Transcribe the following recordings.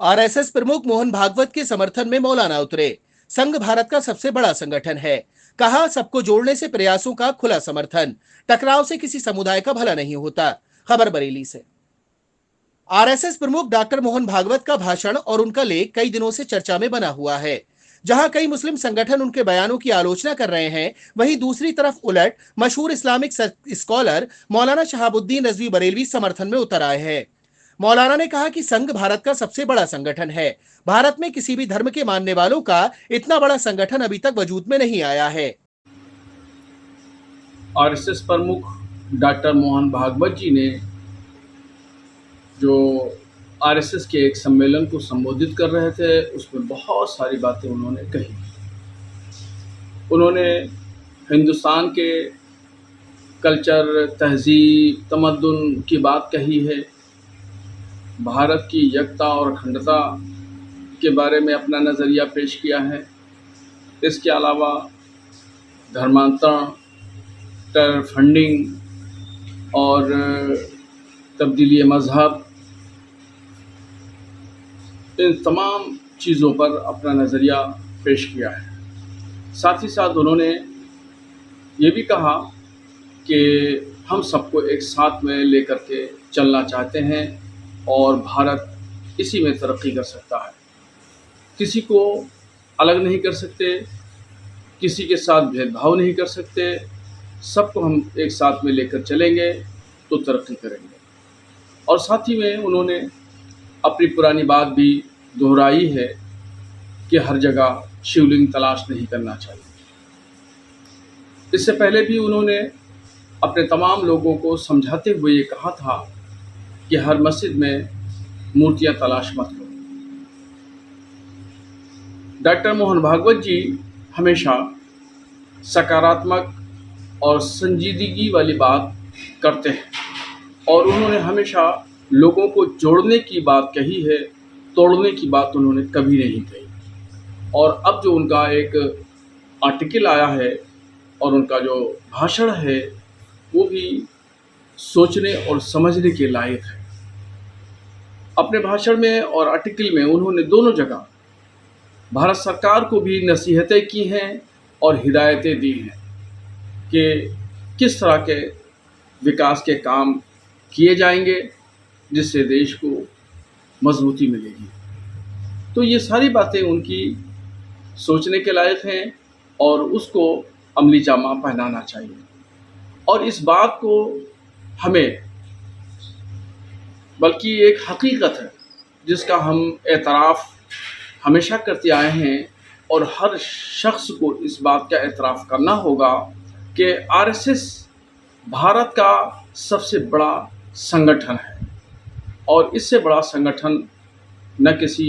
RSS प्रमुख मोहन भागवत के समर्थन में मौलाना उतरे। संघ भारत का सबसे बड़ा संगठन है, कहा सबको जोड़ने से प्रयासों का खुला समर्थन। टकराव से किसी समुदाय का भला नहीं होता। खबर बरेली से। आरएसएस प्रमुख डॉक्टर मोहन भागवत का भाषण और उनका लेख कई दिनों से चर्चा में बना हुआ है। जहां कई मुस्लिम संगठन उनके बयानों की आलोचना कर रहे हैं, वहीं दूसरी तरफ उलट मशहूर इस्लामिक स्कॉलर मौलाना शहाबुद्दीन रजवी बरेलवी समर्थन में उतर आए हैं। मौलाना ने कहा कि संघ भारत का सबसे बड़ा संगठन है। भारत में किसी भी धर्म के मानने वालों का इतना बड़ा संगठन अभी तक वजूद में नहीं आया है। आरएसएस प्रमुख डॉक्टर मोहन भागवत जी ने जो आरएसएस के एक सम्मेलन को संबोधित कर रहे थे, उसमें बहुत सारी बातें उन्होंने कही। उन्होंने हिंदुस्तान के कल्चर, तहजीब, तमद्दुन की बात कही है। भारत की एकता और अखंडता के बारे में अपना नज़रिया पेश किया है। इसके अलावा धर्मांतरण, टेरर फंडिंग और तब्दीली मज़हब, इन तमाम चीज़ों पर अपना नज़रिया पेश किया है। साथ ही साथ उन्होंने ये भी कहा कि हम सबको एक साथ में लेकर के चलना चाहते हैं और भारत इसी में तरक्की कर सकता है। किसी को अलग नहीं कर सकते, किसी के साथ भेदभाव नहीं कर सकते। सबको हम एक साथ में लेकर चलेंगे तो तरक्की करेंगे। और साथ ही में उन्होंने अपनी पुरानी बात भी दोहराई है कि हर जगह शिवलिंग तलाश नहीं करना चाहिए। इससे पहले भी उन्होंने अपने तमाम लोगों को समझाते हुए ये कहा था कि हर मस्जिद में मूर्तियां तलाश मत करो। डॉक्टर मोहन भागवत जी हमेशा सकारात्मक और संजीदगी वाली बात करते हैं और उन्होंने हमेशा लोगों को जोड़ने की बात कही है, तोड़ने की बात उन्होंने कभी नहीं कही। और अब जो उनका एक आर्टिकल आया है और उनका जो भाषण है, वो भी सोचने और समझने के लायक है। अपने भाषण में और आर्टिकल में उन्होंने दोनों जगह भारत सरकार को भी नसीहतें की हैं और हिदायतें दी हैं कि किस तरह के विकास के काम किए जाएंगे जिससे देश को मजबूती मिलेगी। तो ये सारी बातें उनकी सोचने के लायक हैं और उसको अमली जामा पहनाना चाहिए। और इस बात को हमें, बल्कि एक हकीकत है जिसका हम एतराफ़ हमेशा करते आए हैं और हर शख्स को इस बात का एतराफ़ करना होगा कि आरएसएस भारत का सबसे बड़ा संगठन है और इससे बड़ा संगठन न किसी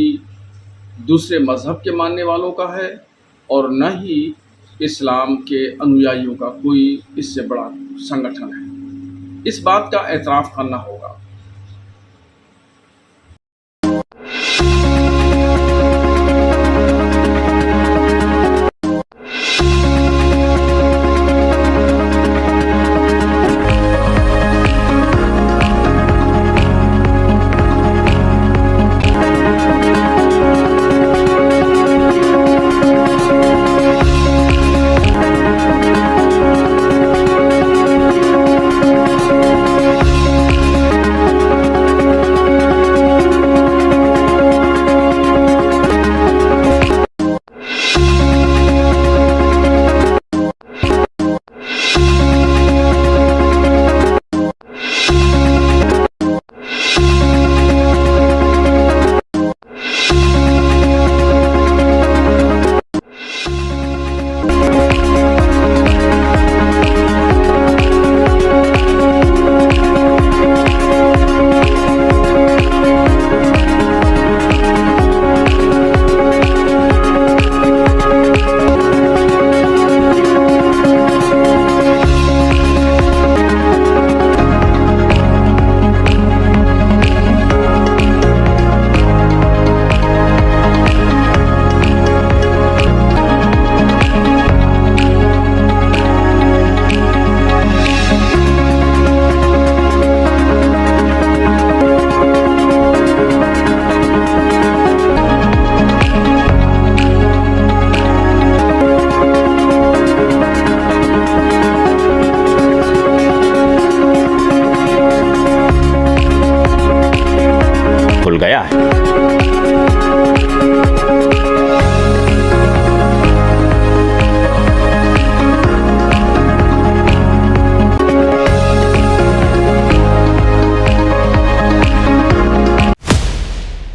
दूसरे मज़हब के मानने वालों का है और न ही इस्लाम के अनुयायियों का कोई इससे बड़ा संगठन है। इस बात का एतराफ़ करना होगा।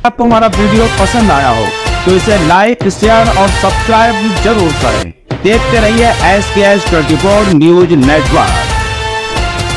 आपको हमारा वीडियो पसंद आया हो तो इसे लाइक, शेयर और सब्सक्राइब जरूर करें। देखते रहिए SKS 24 न्यूज नेटवर्क।